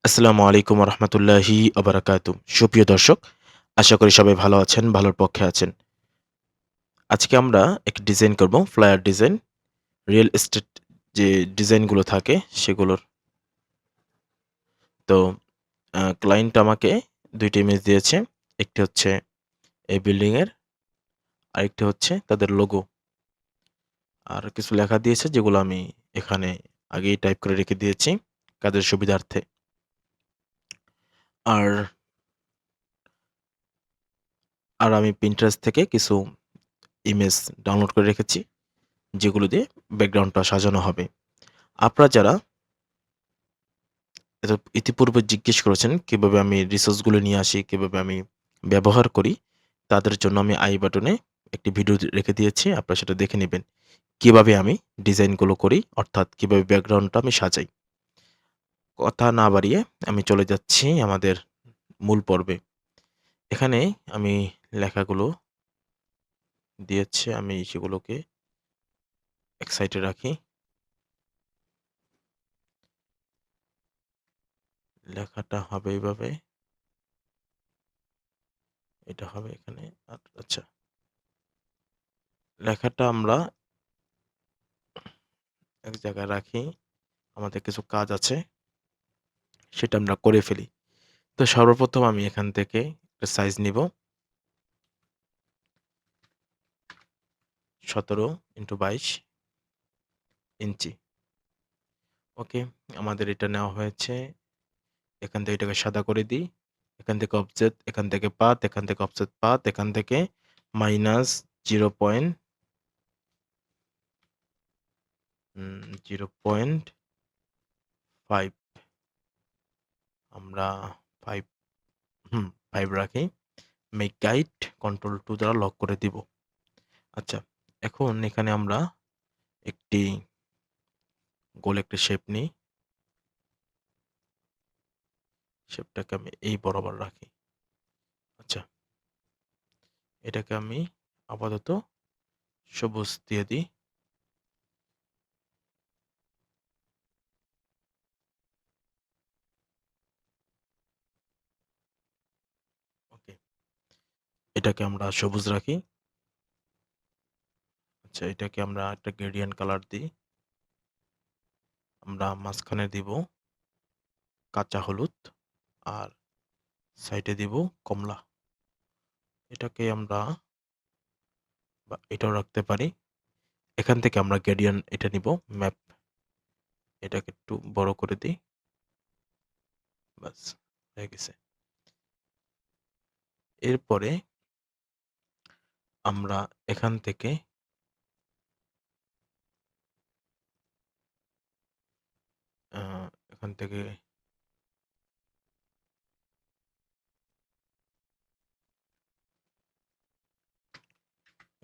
আসসালামু আলাইকুম রহমতুল্লাহি আবরাকাতু। সুপ্রিয় দর্শক, আশা করি সবাই ভালো আছেন, ভালোর পক্ষে আছেন। আজকে আমরা একটি ডিজাইন করব, ফ্লায়ার ডিজাইন। রিয়েল এস্টেট যে ডিজাইনগুলো থাকে সেগুলোর। তো ক্লায়েন্ট আমাকে ২ টা ইমেজ দিয়েছে। একটি হচ্ছে এই বিল্ডিংয়ের, আরেকটি হচ্ছে তাদের লোগো। আর কিছু লেখা দিয়েছে যেগুলো আমি এখানে আগেই টাইপ করে রেখে দিয়েছি কাজের সুবিধার্থে। আর আমি Pinterest থেকে কিছু ইমেজ ডাউনলোড করে রেখেছি, যেগুলো দিয়ে ব্যাকগ্রাউন্ডটা সাজানো হবে। আপনারা যারা ইতিপূর্বে জিজ্ঞেস করেছেন কিভাবে আমি রিসোর্সগুলো নিয়ে আসি, কিভাবে আমি ব্যবহার করি, তাদের জন্য আমি আই বাটনে একটি ভিডিও রেখে দিয়েছি। আপনারা সেটা দেখে নিবেন। কিভাবে আমি ডিজাইনগুলো করি, অর্থাৎ কিভাবে ব্যাকগ্রাউন্ডটা আমি সাজাই। কথা না বাড়িয়ে আমি চলে যাচ্ছি আমাদের মূল পর্বে। এখানে আমি লেখাগুলো দিয়েছি, আমি সেগুলোকে এক সাইডে রাখি। লেখাটা হবে এইভাবে, এটা হবে এখানে। আচ্ছা, লেখাটা আমরা এক জায়গায় রাখি। আমাদের কিছু কাজ আছে, সেটা আমরা করে ফেলি। তো সর্বপ্রথম আমি এখান থেকে একটা সাইজ নিব, 17x22 ইঞ্চি। ওকে, আমাদের এটা নেওয়া হয়েছে। এখান থেকে এটাকে সাদা করে দিই। এখান থেকে অফসেট, এখান থেকে পাথ, এখান থেকে অফসেট পাথ, এখান থেকে মাইনাস 0.5 আমরা 5 5 রাখি। মেক গাইড কন্ট্রোল 2 দ্বারা লক করে দিব। আচ্ছা, এখন এখানে আমরা একটি গোল একটা শেপ নিই। শেপটাকে আমি এই বরাবর রাখি। আচ্ছা, এটাকে আমি আপাতত সবুজ দিয়ে দিই। ওকে, এটাকে আমরা সবুজ রাখি। আচ্ছা, এটাকে আমরা একটা গ্রেডিয়েন্ট কালার দিই। আমরা মাঝখানে দিব কাঁচা হলুদ, আর সাইডে দিব কমলা। এটাকে আমরা, বা এটাও রাখতে পারি। এখান থেকে আমরা গ্রেডিয়েন্ট এটা নিব, ম্যাপ। এটাকে একটু বড় করে দিই। বাস, হয়ে গেছে। এরপরে আমরা এখান থেকে এখান থেকে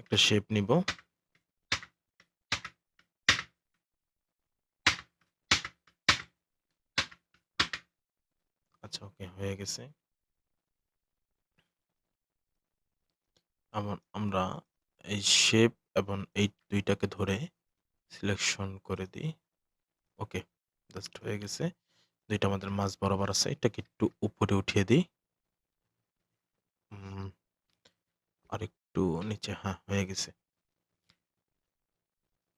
একটা শেপ নিব। আচ্ছা, ওকে, হয়ে গেছে। আমরা এই শেপ এবং এই দুইটাকে ধরে সিলেকশন করে দিই। ওকে, জাস্ট হয়ে গেছে। দুইটা আমাদের মাঝ বরাবর আছে, এটাকে একটু উপরে উঠিয়ে দিই। আর একটু নিচে, হ্যাঁ, হয়ে গেছে।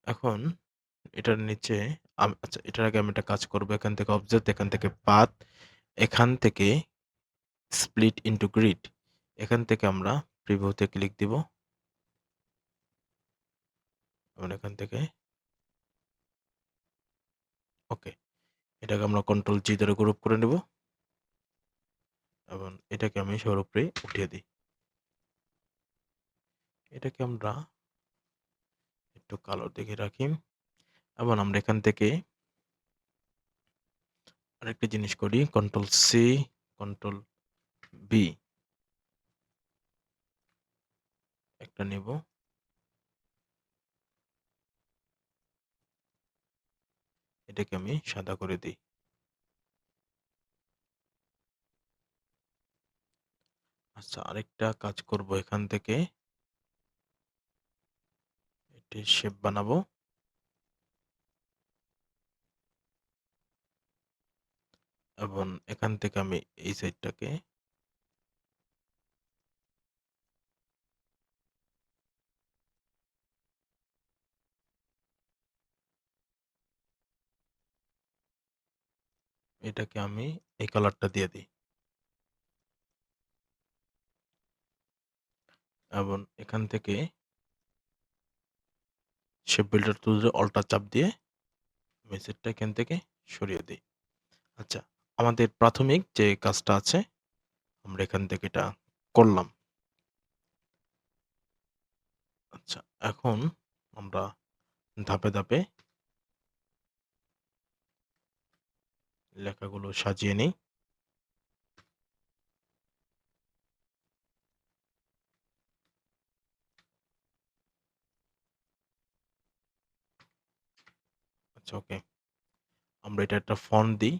এখন এটার নিচে আচ্ছা, এটার আগে আমি একটা কাজ করব। এখান থেকে অবজেক্ট, এখান থেকে পাথ, এখান থেকে স্প্লিট ইনটু গ্রিড, এখান থেকে আমরা প্রিভিউতে ক্লিক দিব এবং এখান থেকে ওকে, এটাকে আমরা কন্ট্রোল জি ধরে গ্রুপ করে নেব এবং এটাকে আমি সবার উপরে উঠিয়ে দিই। এটাকে আমরা একটু কালো দেখে রাখি এবং আমরা এখান থেকে আরেকটা জিনিস করি, কন্ট্রোল সি, কন্ট্রোল বি একটা নেব। এটাকে আমি সাদা করে দিই। আচ্ছা, আরেকটা কাজ করব, এখান থেকে এটি শেপ বানাবো এবং এখান থেকে আমি এই সাইডটাকে এটাকে আমি এই কালারটা দিয়ে দিই এবং এখান থেকে শেপ বিল্ডার টুল দিয়ে অল্টার চাপ দিয়ে মেসেজটা এখান থেকে সরিয়ে দিই। আচ্ছা, আমাদের প্রাথমিক যে কাজটা আছে আমরা এখান থেকে এটা করলাম। আচ্ছা, এখন আমরা ধাপে ধাপে লেখাগুলো সাজিয়ে নিই। আচ্ছা, ওকে। আমরা এটা একটা ফন্ট দিই।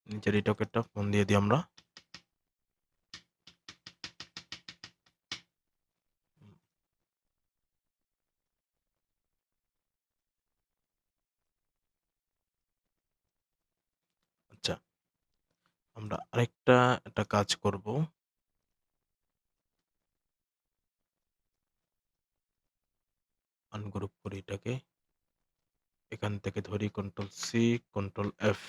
নিচের এটাকে একটা ফন্ট দিয়ে দিই আমরা। আচ্ছা, আমরা আরেকটা একটা কাজ করব। আনগ্রুপ করি এটাকে। এখান থেকে ধরি কন্ট্রোল সি, কন্ট্রোল এফ।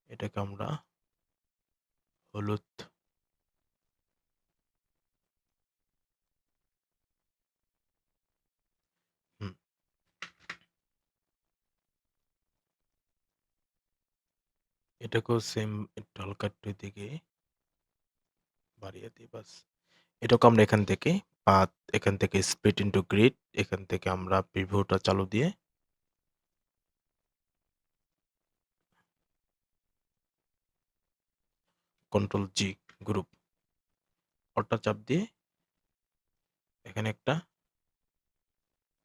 এটাকে আমরা হলুদ হুম, এটাকেও সেম একটু হালকা একটু দিকে বাড়িয়ে দিই বাস। এটাকে আমরা এখান থেকে পাথ, এখান থেকে স্প্লিট ইনটু গ্রিড, এখান থেকে আমরা প্রিভিউটা চালু দিয়ে কন্ট্রোল জি গ্রুপ অল্টার চাপ দিয়ে এখানে একটা,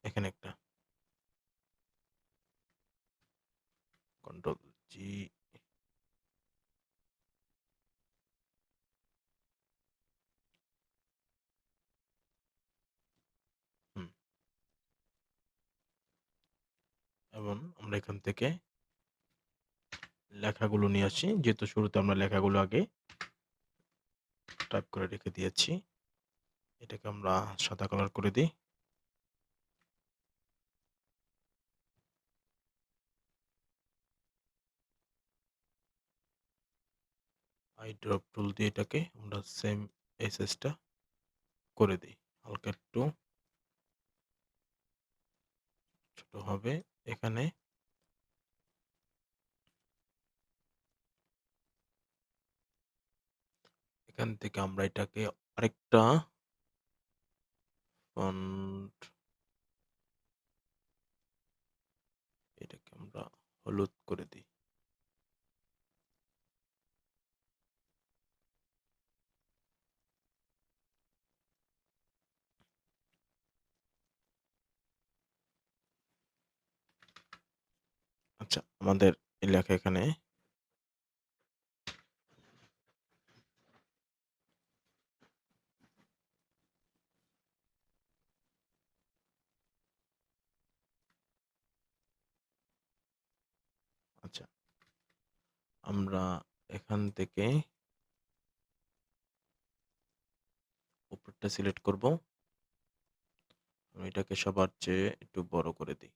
এখানে একটা কন্ট্রোল জি হুম, এবং আমরা এখান থেকে লেখাগুলো নিয়ে আসি। যেহেতু শুরুতে আমরা লেখাগুলো আগে টাইপ করে রেখে দিয়েছি। এটাকে আমরা সাদা কালার করে দিই। আই ড্রপ টুল দিয়ে এটাকে আমরা সেম এই সাইজটা করে দিই। হালকা একটু ছোট হবে। এখানে এখান থেকে আমরা এটাকে আরেকটা ফন্ট, এটাকে আমরা হলুদ করে দিই। আচ্ছা, আমাদের এই লেখা এখানে আচ্ছা, আমরা এখান থেকে উপরটা সিলেক্ট করব। আমি এটাকে সবার চেয়ে একটু বড় করে দিই।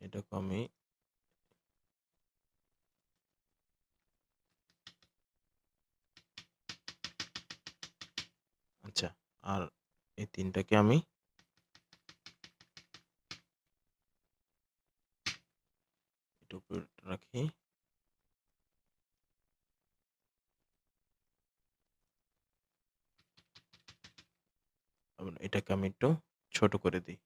এটাকে আমি আচ্ছা, আর এই তিনটাকে আমি একটু উপরে রাখি। এবং এটাকে আমি একটু ছোট করে দিই।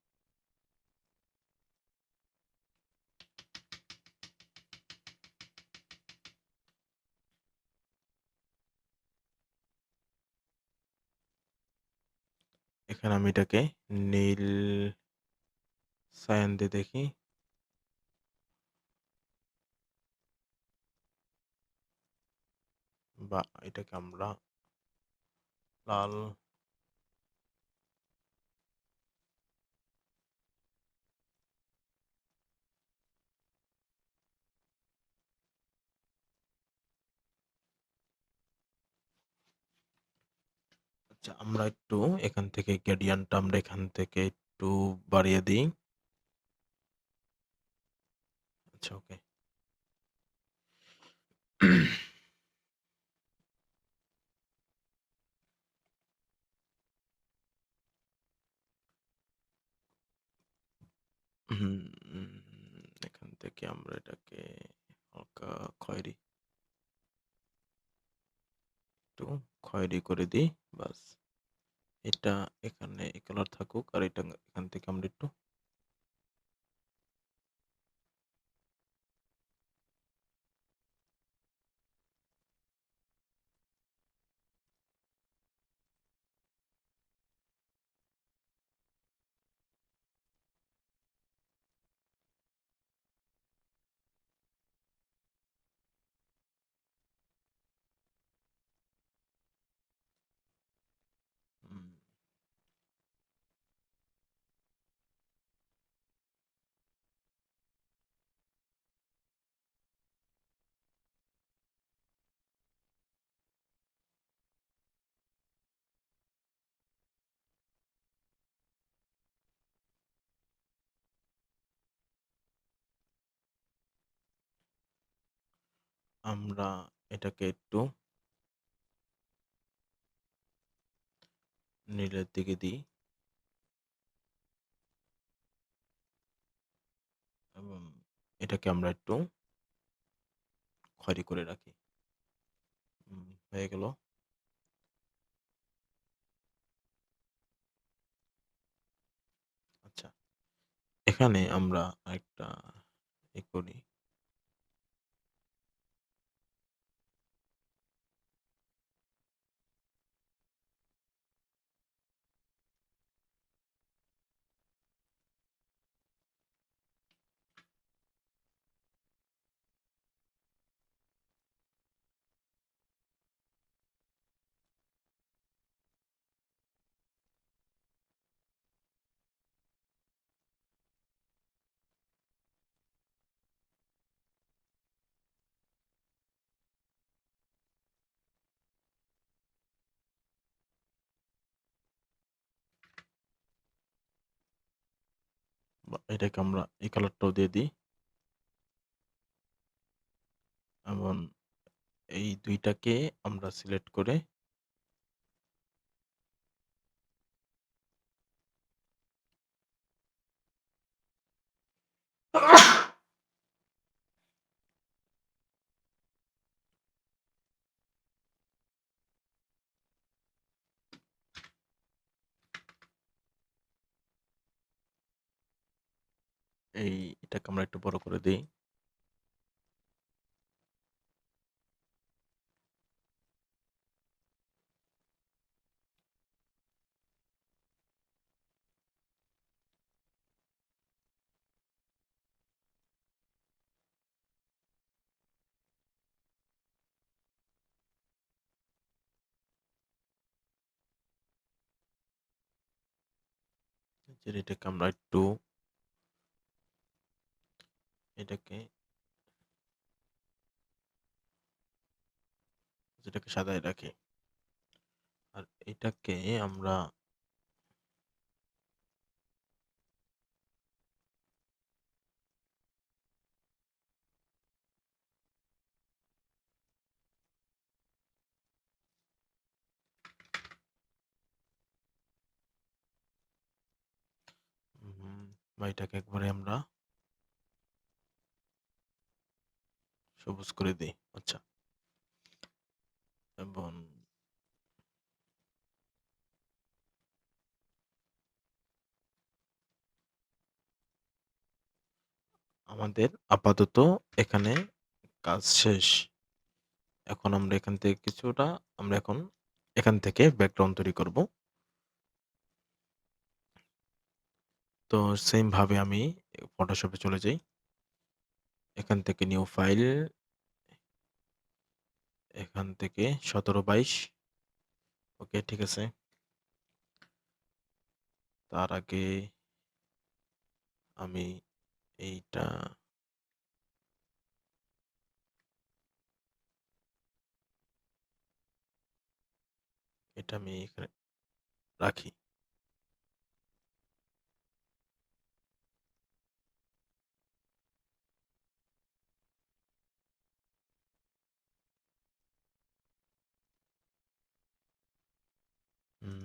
এখানে আমি এটাকে নীল সায়ান দিয়ে দেখি। বা এটাকে আমরা লাল আচ্ছা আমরা একটু এখান থেকে গ্রেডিয়েন্টটা আমরা এখান থেকে একটু বাড়িয়ে দিই। আচ্ছা ওকে। হুম, এখান থেকে আমরা এটাকে হালকা খয়েরি একটু খয়েরি করে দিই। বাস। এটা এখানে এই কালার থাকুক আর এটা এখান থেকে আমরা একটু উম আমরা এটাকে একটু নীলের দিকে দিই এবং এটাকে আমরা একটু খয়েরি করে রাখি। হয়ে গেল। আচ্ছা, এখানে আমরা আরেকটা করি। বা এটাকে আমরা এই কালারটাও দিয়ে দিই এবং এই ২ টাকে আমরা সিলেক্ট করে এটাকে আমরা একটু বড় করে দেই। এটাকে আমরা একটু এটাকে সাদায় রাখি। আর এটাকে আমরা বা এটাকে একবারে আমরা সবুজ করে দেই। আচ্ছা, এবং আমাদের আপাতত এখানে কাজ শেষ। এখন আমরা এখান থেকে কিছুটা আমরা এখন এখান থেকে ব্যাকগ্রাউন্ড তৈরি করব। তো সেম ভাবে আমি ফটোশপে চলে যাই। এখান থেকে নিউ ফাইল, এখান থেকে ১৭/২২। ওকে, ঠিক আছে। তার আগে আমি এইটা এটা আমি এখানে রাখি। হুম,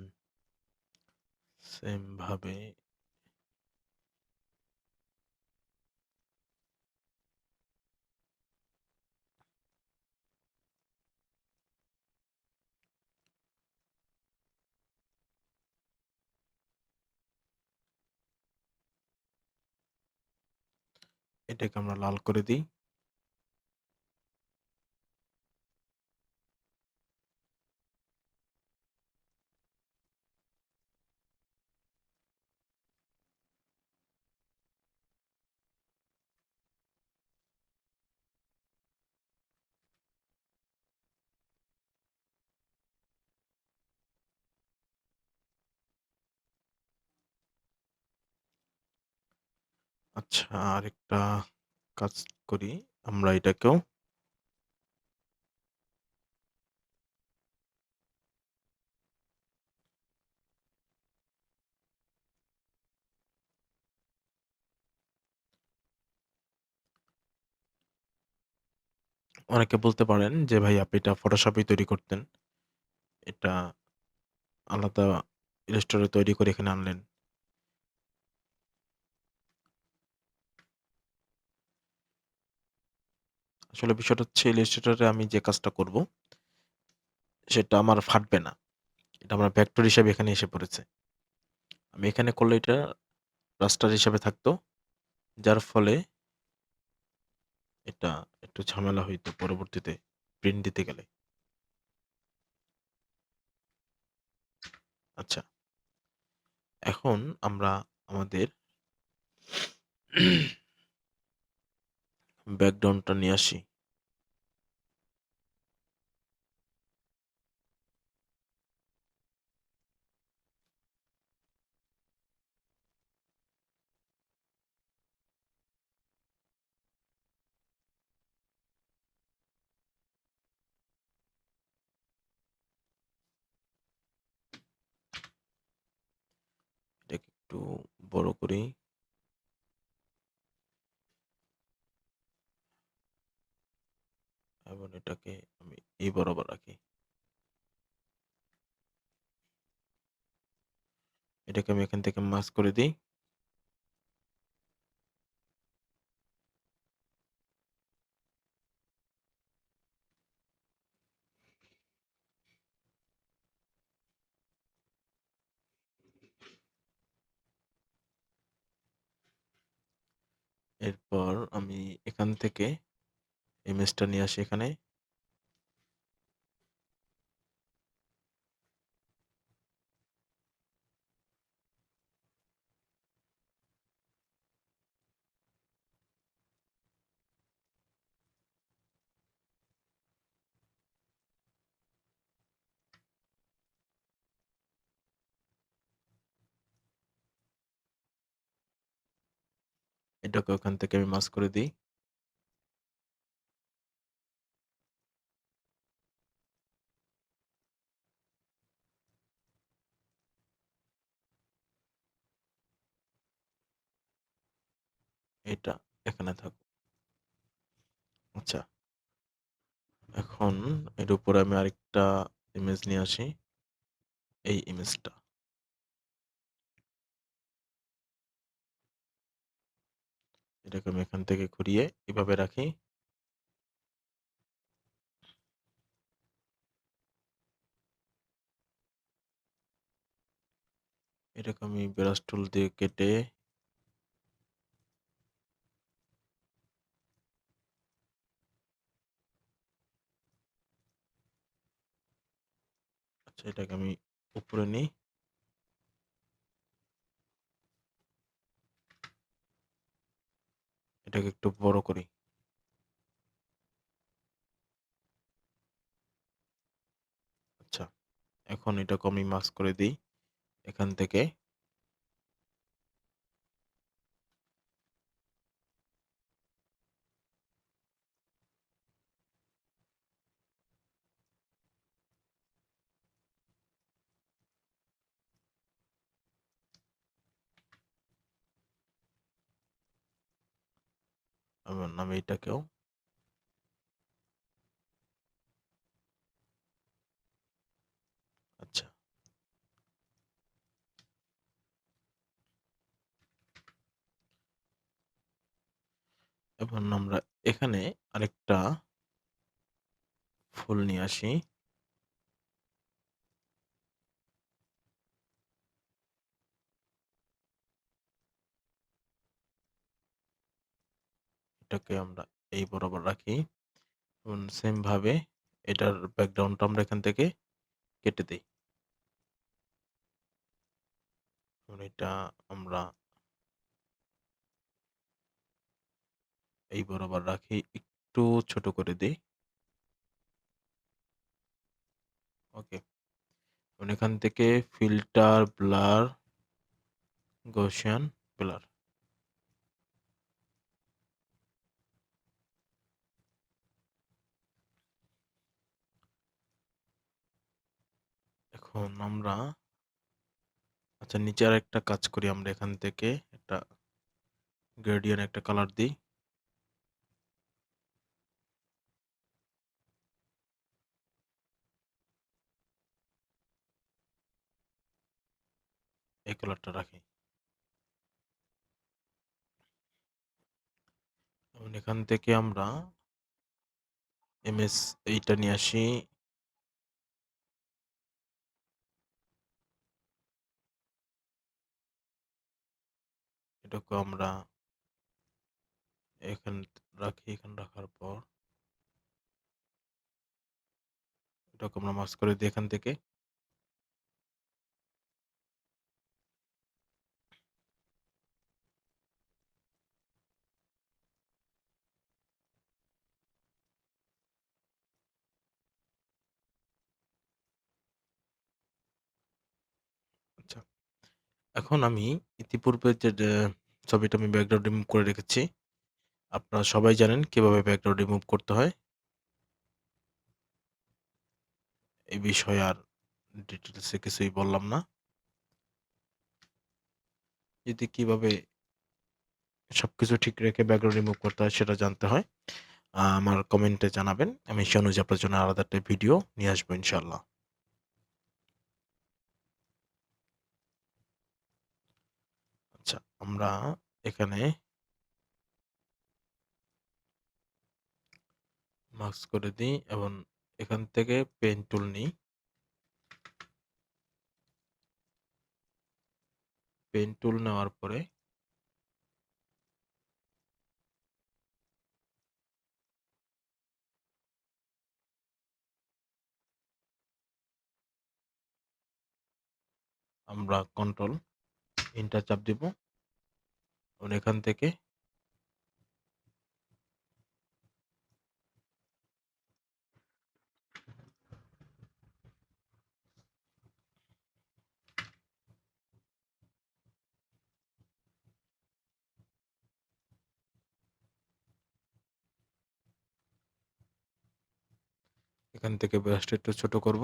সেম ভাবে এটাকে আমরা লাল করে দিই। আচ্ছা, আরেকটা কাজ করি। আমরা এটাকেও অনেকে বলতে পারেন যে, "ভাই আপনি এটা ফটোশপেই তৈরি করতেন। এটা আলাদা ইলাস্ট্রেটরে তৈরি করে এখানে আনলেন।" আসলে বিষয়টা হচ্ছে ইলাস্ট্রেটরে আমি যে কাজটা করব, সেটা আমার ফাটবে না। এটা আমার ভেক্টর হিসেবে এখানে এসে পড়েছে। আমি এখানে করলে এটা রাস্টার হিসেবে থাকতো। যার ফলে এটা একটু ঝামেলা হইতো পরবর্তীতে প্রিন্ট দিতে গেলে। আচ্ছা, এখন আমরা আমাদের ব্যাকগ্রাউন্ডটা নিয়ে আসি। এটাকে একটু বড় করি এবং এটাকে আমি এই বরাবর রাখি। এটাকে আমি এখান থেকে মার্জ করে দেই। এরপর আমি এখান থেকে ইমেজটা নিয়ে আসি এখানে। এটাকে ওখান থেকে আমি মার্জ করে দেই। এটা এখানে থাকুক। আচ্ছা, এখন এর উপরে আমি আরেকটা ইমেজ নিয়ে আসি। এই ইমেজটা। এটাকে আমি এখান থেকে ঘুরিয়ে এভাবে রাখি। এটাকে আমি ব্রাশ টুল দিয়ে কেটে আচ্ছা, এটাকে আমি উপরে নিই। এটাকে একটু বড় করি। আচ্ছা, এখন এটাকে আমি মাস্ক করে দিই এখান থেকে। এবং আমি এটাকেও আচ্ছা, এখন আমরা এখানে আরেকটা ফুল নিয়ে আসি। এটাকে আমরা এই বরাবর রাখি এবং সেম ভাবে এটার ব্যাকগ্রাউন্ডটা আমরা এখান থেকে কেটে দেই। এবং এটা আমরা এই বরাবর রাখি, একটু ছোট করে দেই। ওকে, এবং এখান থেকে ফিল্টার, ব্লার, গৌসিয়ান ব্লার। এখন আমরা আচ্ছা, নিচে আর একটা কাজ করি, আমরা এখান থেকে একটা গ্রেডিয়েন্ট একটা কালার দিই। এই কালারটা রাখি এবং এখান থেকে আমরা এমএস এইটা নিয়ে আসি। এটাকে আমরা এখানে রাখি। এখানে রাখার পর এটাকে আমরা মাস্ক করে দিই এখান থেকে। আচ্ছা, এখন আমি ইতিপূর্বে যে ছবিটা আমি ব্যাকগ্রাউন্ড রিমুভ করে রেখেছি, আপনারা সবাই জানেন কিভাবে ব্যাকগ্রাউন্ড রিমুভ করতে হয়। এই বিষয়ে আর ডিটেলসে কিছুই বললাম না। যদি কিভাবে সবকিছু ঠিক রেখে ব্যাকগ্রাউন্ড রিমুভ করতে হয় সেটা জানতে হয়, আমার কমেন্টে জানাবেন। আমি সে অনুযায়ী আপনার জন্য আলাদা একটা ভিডিও নিয়ে আসবো ইনশাল্লাহ। আচ্ছা, আমরা এখানে মাস্ক করে দিই এবং এখান থেকে পেন টুল নিই। পেন টুল নেওয়ার পরে আমরা কন্ট্রোল এন্টার চাপ দিব এবং এখান থেকে ব্রাশটা একটু ছোট করব।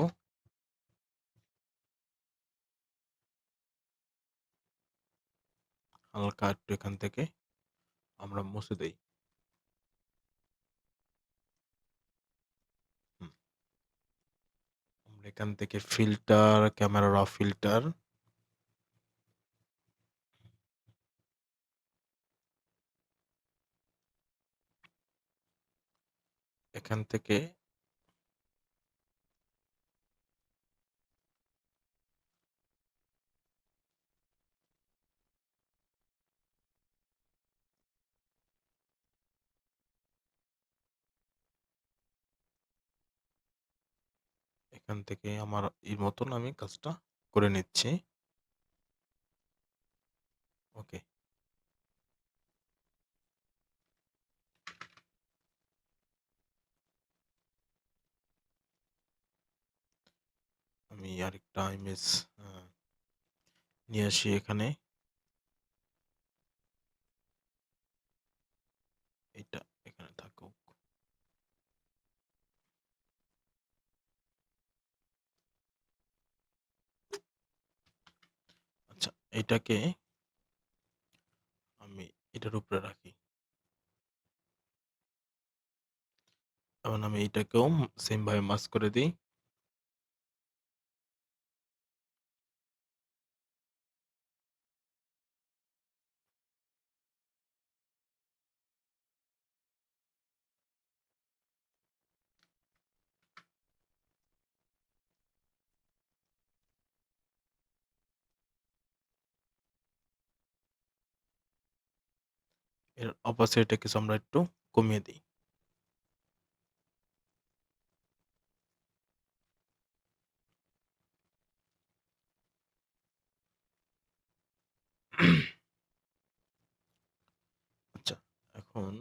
হালকা একটু এখান থেকে আমরা মুছে দেই। হুম, আমরা এখান থেকে ফিল্টার, ক্যামেরা র ফিল্টার, এখান থেকে আমার এই মতন আমি কাজটা করে নিচ্ছি। ওকে, আরেকটা ইমেজ নিয়ে আসি এখানে। এটা এখানে থাকুক। আচ্ছা, এটাকে আমি এটার উপরে রাখি। এখন আমি এটাকেও সেম ভাবে মার্জ করে দিই। এর অপাসিটিটা কিছু আমরা একটু কমিয়ে দিই। আচ্ছা, এখন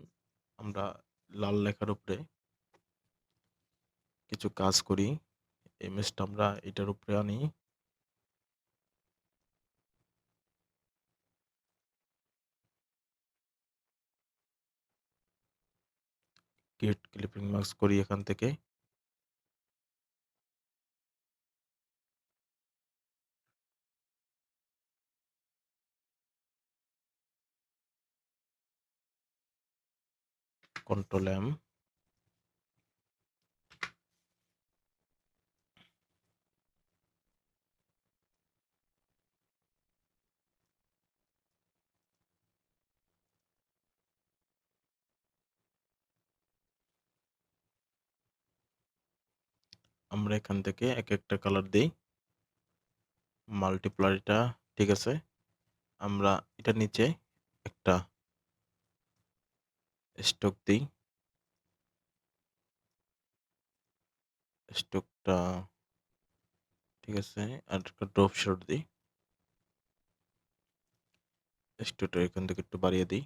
আমরা লাল লেখার উপরে কিছু কাজ করি। ইমেজটা আমরা এটার উপরে আনি। ক্রিয়েট ক্লিপিং মার্কস করি এখান থেকে। Control M. আমরা এখান থেকে এক একটা কালার দিই। মাল্টিপ্লাইটা ঠিক আছে। আমরা এটার নিচে একটা স্ট্রোক দিই। স্ট্রোকটা ঠিক আছে। আর একটা ড্রপ শট দিই। স্ট্রোকটা এখান থেকে একটু বাড়িয়ে দিই।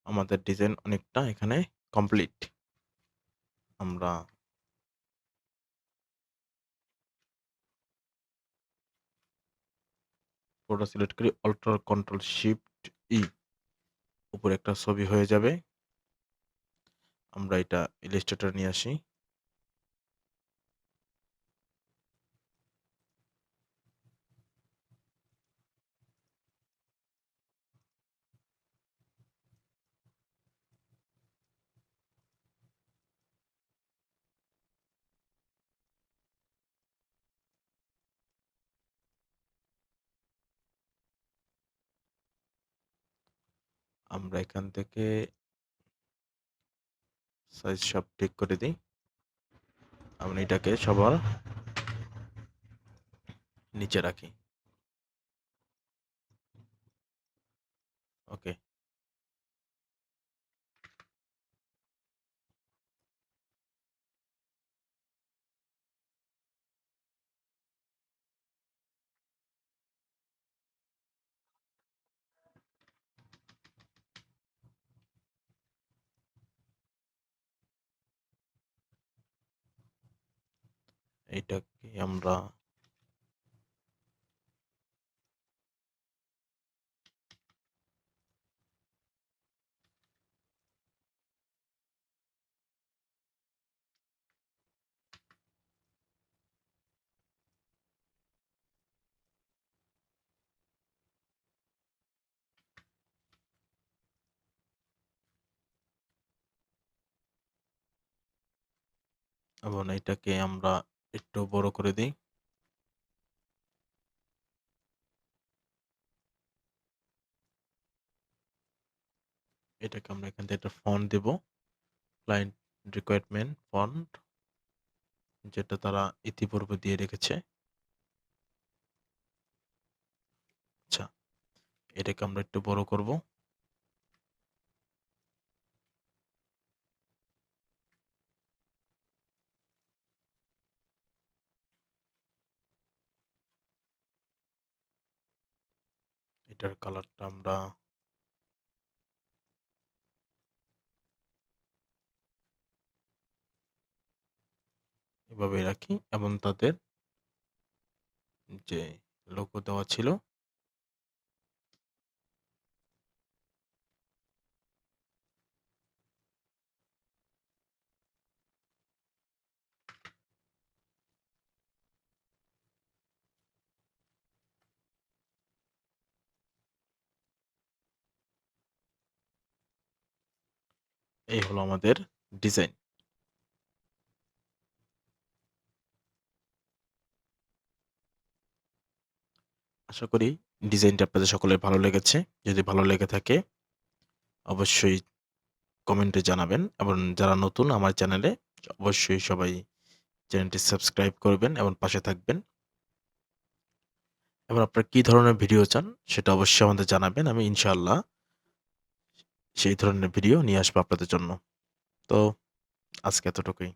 আমাদের ডিজাইন অনেকটা এখানে কমপ্লিট। আমরা পুরোটা সিলেক্ট করি, অল্ট কন্ট্রোল শিফট ই। উপরে একটা ছবি হয়ে যাবে। আমরা এটা ইলাস্ট্রেটর নিয়ে আসি। আমরা এখান থেকে সাইজ সব ঠিক করে দিই। আমরা এটাকে সবার নিচে রাখি। ওকে। এইটাকে আমরা এবং এটাকে আমরা একটু বড় করে দিই। এটাকে আমরা এখান থেকে একটা ফন্ট দেব। ক্লায়েন্ট রিকোয়ারমেন্ট ফন্ট, যেটা তারা ইতিপূর্বে দিয়ে রেখেছে। আচ্ছা, এটাকে আমরা একটু বড় করব। এটার কালারটা আমরা এভাবে রাখি এবং তাদের যে লোগো দেওয়া ছিল এই হলো আমাদের ডিজাইন। আশা করি ডিজাইনটা আপনাদের সকলের ভালো লেগেছে। যদি ভালো লেগে থাকে অবশ্যই কমেন্টে জানাবেন এবং যারা নতুন আমার চ্যানেলে অবশ্যই সবাই চ্যানেলটি সাবস্ক্রাইব করবেন এবং পাশে থাকবেন। এবং আপনারা কি ধরনের ভিডিও চান সেটা অবশ্যই আমাদের জানাবেন। আমি ইনশাআল্লাহ সেই ধরনের ভিডিও নিয়ে আসবো আপনাদের জন্য। তো আজকে এতটুকুই।